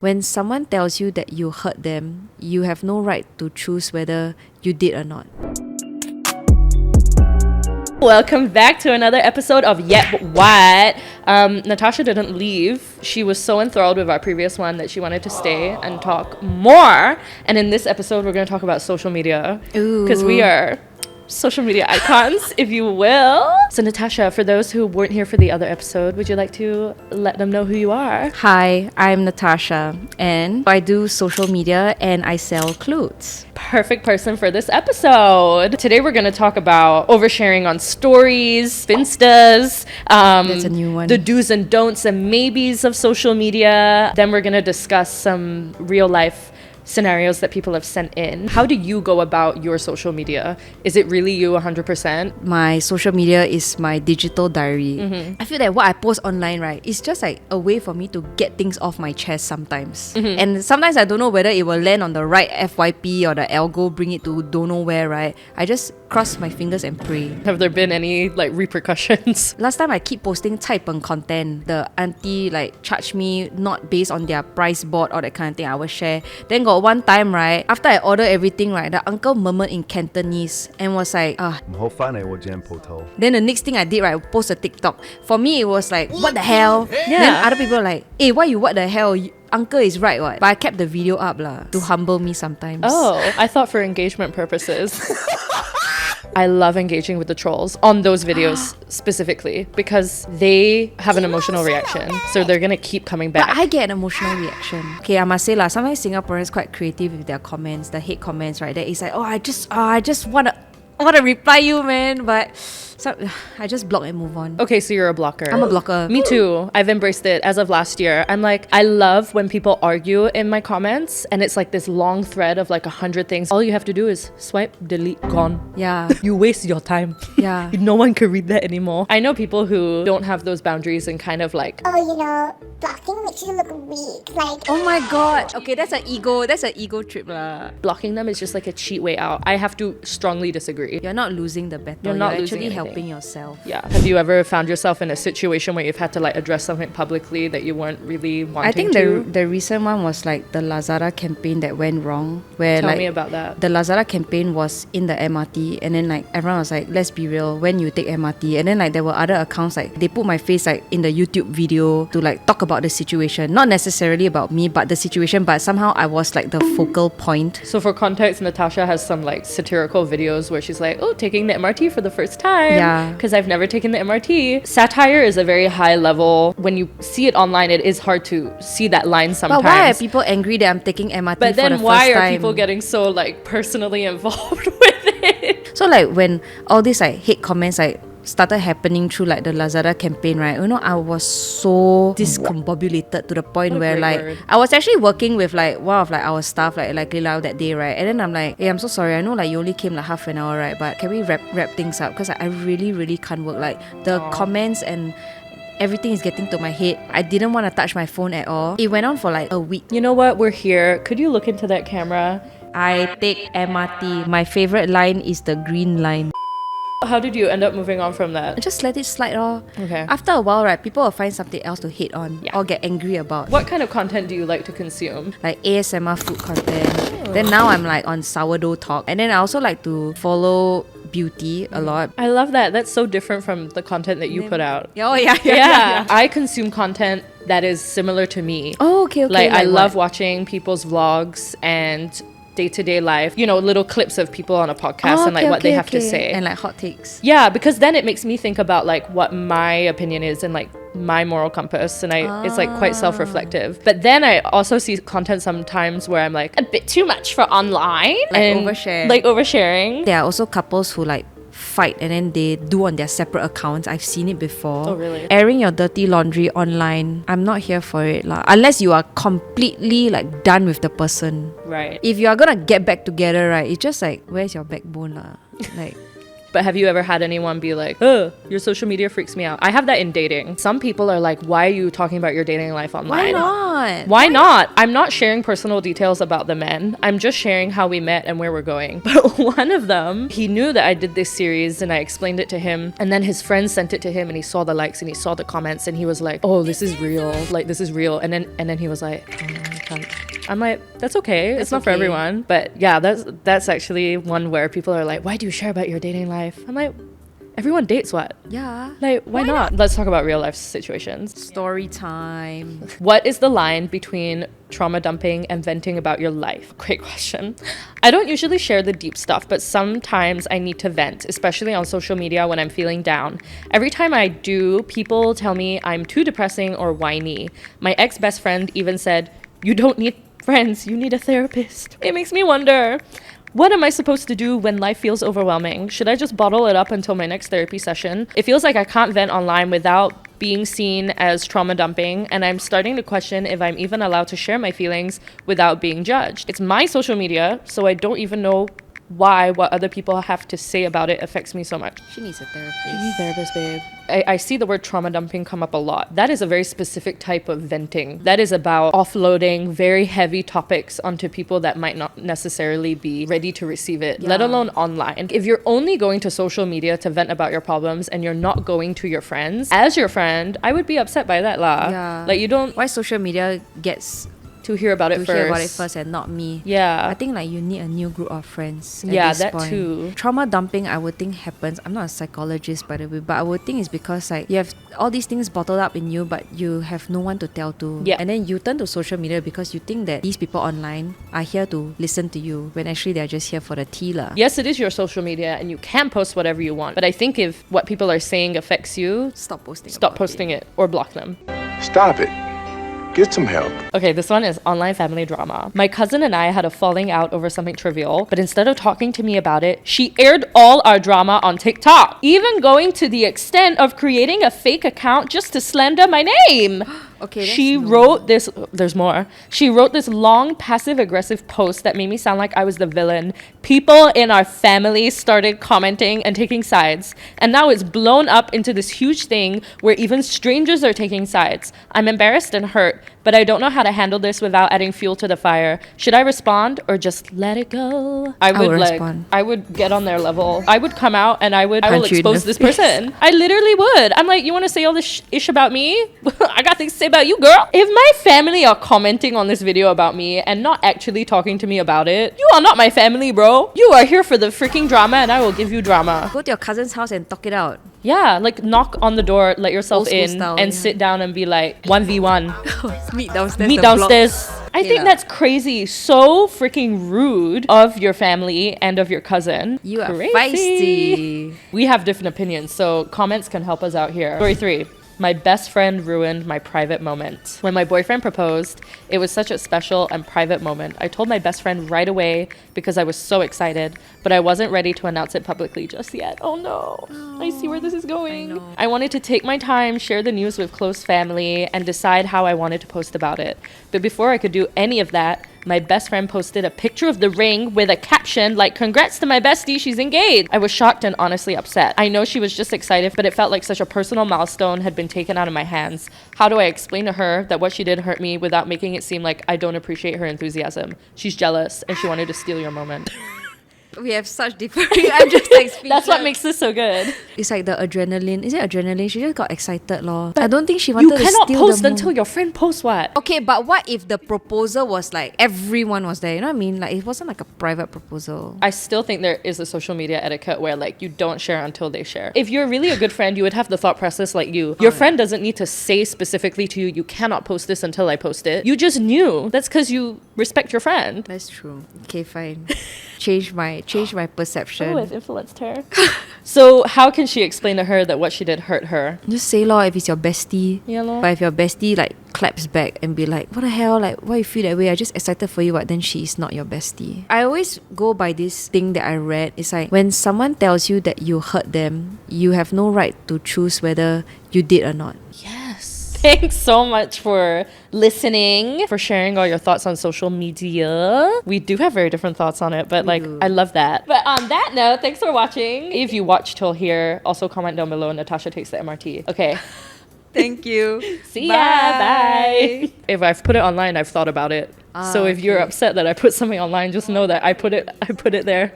When someone tells you that you hurt them, you have no right to choose whether you did or not. Welcome back to another episode of Yet But What. Natasha didn't leave. She was so enthralled with our previous one that she wanted to stay and talk more. And in this episode, we're going to talk about social media. Because we are social media icons, if you will. So Natasha, for those who weren't here for the other episode, would you like to let them know who you are? Hi, I'm Natasha and I do social media and I sell clothes. Perfect person for this episode. Today we're going to talk about oversharing on stories, Finstas, That's a new one. the do's and don'ts and maybes of social media. Then we're going to discuss some real life scenarios that people have sent in. How do you go about your social media? Is it really you 100%? My social media is my digital diary. I feel that what I post online, right, is just like a way for me to get things off my chest sometimes. And sometimes I don't know whether it will land on the right FYP or the algo bring it to don't know where, right? I just cross my fingers and pray. Have there been any like repercussions? Last time I keep posting 菜本 content. The auntie like charge me not based on their price board or that kind of thing. I will share. Then got one time, right, after I order everything, right, the uncle murmured in Cantonese and was like, Then the next thing I did, right, I post a TikTok. For me, it was like, what the hell? Yeah. Then other people are like, hey, why you what the hell? Uncle is right, what? But I kept the video up lah to humble me sometimes. Oh, I thought for engagement purposes. I love engaging with the trolls on those videos specifically because they have an emotional reaction. So they're going to keep coming back. But I get an emotional reaction. Okay, I must say lah, sometimes Singaporeans quite creative with their comments, the hate comments, right? That is like, I just wanna reply you, man, but I just block and move on. Okay, so you're a blocker. I'm a blocker. Me too. I've embraced it as of last year. I'm like, I love when people argue in my comments and it's like this long thread of like 100 things. All you have to do is swipe, delete, gone. Yeah. You waste your time. Yeah. No one can read that anymore. I know people who don't have those boundaries and kind of like, blocking makes you look weak. Like, Oh my god. Okay, that's an ego trip lah. blocking them is just like a cheat way out. I have to strongly disagree. You're not losing the battle. You're not You're losing actually anything. helping yourself. Yeah. Have you ever found yourself in a situation where you've had to like address something publicly that you weren't really wanting I think to? the recent one was like the Lazada campaign that went wrong, where Tell like me about that. the Lazada campaign was in the MRT, and then like everyone was like, let's be real, when you take MRT, and then like there were other accounts like they put my face like in the YouTube video to like talk about the situation, not necessarily about me but the situation, but somehow I was like the focal point. So for context, Natasha has some like satirical videos where she's like, oh, taking the MRT for the first time. Yeah. Because I've never taken the MRT. Satire is a very high level. When you see it online, it is hard to see that line sometimes. But why are people angry that I'm taking MRT But for the then first why time? are people getting so like personally involved with it? So like when all these like hate comments like started happening through like the Lazada campaign, right, I was so discombobulated to the point What a where great like word. I was actually working with like one of like our staff like Lila that day, right, and then I'm like, hey, I'm so sorry, I know like you only came like half an hour, right, but can we wrap things up because I really can't work, like the comments and everything is getting to my head. I didn't want to touch my phone at all. It went on for like a week. You know what? We're here. Could you look into that camera? I take MRT. My favorite line is the green line. How did you end up moving on from that? Just let it slide all. Okay. After a while, right, people will find something else to hate on Yeah. or get angry about. What kind of content do you like to consume? Like ASMR food content. Then now I'm like on sourdough talk. And then I also like to follow beauty a lot. I love that. That's so different from the content that you put out. Oh yeah. Yeah. I consume content that is similar to me. Oh, okay. Like I love what? watching people's vlogs and day-to-day life, little clips of people on a podcast and like what they have to say. And like hot takes. Yeah, because then it makes me think about like what my opinion is and like my moral compass, and it's like quite self-reflective. But then I also see content sometimes where I'm like a bit too much for online, and oversharing. There are also couples who like fight and then they do on their separate accounts. I've seen it before. Oh, really? Airing your dirty laundry online, I'm not here for it lah. Unless you are completely like done with the person. Right. If you are gonna get back together, right, it's just like, where's your backbone lah? Like, But have you ever had anyone be like, oh, your social media freaks me out? I have that in dating. Some people are like, why are you talking about your dating life online? why not? Why not? I'm not sharing personal details about the men. I'm just sharing how we met and where we're going. But one of them, he knew that I did this series and I explained it to him. And then his friend sent it to him and he saw the likes and he saw the comments and he was like, oh, this is real. Like, this is real. And then he was like, cunt. I'm like, that's okay. It's not for okay. everyone. But yeah, that's actually one where people are like, why do you share about your dating life? I'm like, everyone dates what? Yeah. Like, why not? Let's talk about real life situations. Story time. What is the line between trauma dumping and venting about your life? Great question. I don't usually share the deep stuff, but sometimes I need to vent, especially on social media when I'm feeling down. Every time I do, people tell me I'm too depressing or whiny. My ex-best friend even said, "You don't need friends, you need a therapist." It makes me wonder, what am I supposed to do when life feels overwhelming? Should I just bottle it up until my next therapy session? It feels like I can't vent online without being seen as trauma dumping, and I'm starting to question if I'm even allowed to share my feelings without being judged. It's my social media, so I don't even know why what other people have to say about it affects me so much. She needs a therapist. You need therapist, babe. I see the word trauma dumping come up a lot. That is a very specific type of venting. That is about offloading very heavy topics onto people that might not necessarily be ready to receive it, let alone online. If you're only going to social media to vent about your problems and you're not going to your friends, as your friend, I would be upset by that lah. Yeah. Like, you don't Why social media gets to hear about it to first. hear about it first and not me. Yeah. I think like you need a new group of friends. At Yeah, this that point. too. Trauma dumping, I would think happens. I'm not a psychologist, by the way, but I would think it's because like you have all these things bottled up in you, but you have no one to tell to. Yeah. And then you turn to social media because you think that these people online are here to listen to you, when actually they're just here for the tea lah. Yes, it is your social media and you can post whatever you want. But I think if what people are saying affects you, Stop posting. stop posting it or block them. Stop it. Get some help. Okay, this one is online family drama. My cousin and I had a falling out over something trivial, but instead of talking to me about it, she aired all our drama on TikTok, even going to the extent of creating a fake account just to slander my name. Okay, She wrote this, there's more. She wrote this long passive aggressive post that made me sound like I was the villain. People in our family started commenting and taking sides. And now it's blown up into this huge thing where even strangers are taking sides. I'm embarrassed and hurt, but I don't know how to handle this without adding fuel to the fire. Should I respond or just let it go? I would respond. I would get on their level. I would come out and I will Punch you in expose the this face. person. I literally would. I'm like, you want to say all this ish about me? I got things to say about you, girl. If my family are commenting on this video about me and not actually talking to me about it, you are not my family, bro. You are here for the freaking drama and I will give you drama. Go to your cousin's house and talk it out. Yeah, like knock on the door, let yourself Old school in style, and yeah. sit down and be like 1v1. Meet downstairs. Meet the block. downstairs. I think Yeah. that's crazy. So freaking rude of your family and of your cousin. You are Crazy. feisty. We have different opinions, so comments can help us out here. Story 3. My best friend ruined my private moment. When my boyfriend proposed, it was such a special and private moment. I told my best friend right away because I was so excited, but I wasn't ready to announce it publicly just yet. Oh no, I see where this is going. I wanted to take my time, share the news with close family, and decide how I wanted to post about it. But before I could do any of that, my best friend posted a picture of the ring with a caption like, "Congrats to my bestie, she's engaged." I was shocked and honestly upset. I know she was just excited, but it felt like such a personal milestone had been taken out of my hands. How do I explain to her that what she did hurt me without making it seem like I don't appreciate her enthusiasm? She's jealous and she wanted to steal your moment. We have such different. I'm just like speechless. That's what makes this so good. It's like the adrenaline. Is it adrenaline? She just got excited, lor. I don't think she wanted You to cannot steal post the until your friend posts what? Okay, but what if the proposal was like everyone was there? You know what I mean? Like it wasn't like a private proposal. I still think there is a social media etiquette where like you don't share until they share. If you're really a good friend, you would have the thought process like you. Your friend doesn't need to say specifically to you, you cannot post this until I post it. You just knew. That's because you respect your friend. That's true. Okay, fine. change my perception. Oh, I've influenced her. So how can she explain to her that what she did hurt her? Just say lor if it's your bestie. Yeah, lor. But if your bestie like claps back and be like, what the hell? Like why you feel that way? I just excited for you, but then she is not your bestie. I always go by this thing that I read. It's like when someone tells you that you hurt them, you have no right to choose whether you did or not. Yes. Thanks so much for listening, for sharing all your thoughts on social media. We do have very different thoughts on it, but like, do. I love that. But on that note, thanks for watching. If you watched till here, also comment down below. Natasha takes the MRT. Okay. Thank you. See ya. Bye. If I've put it online, I've thought about it. So if you're okay. upset that I put something online, just know that I put it there.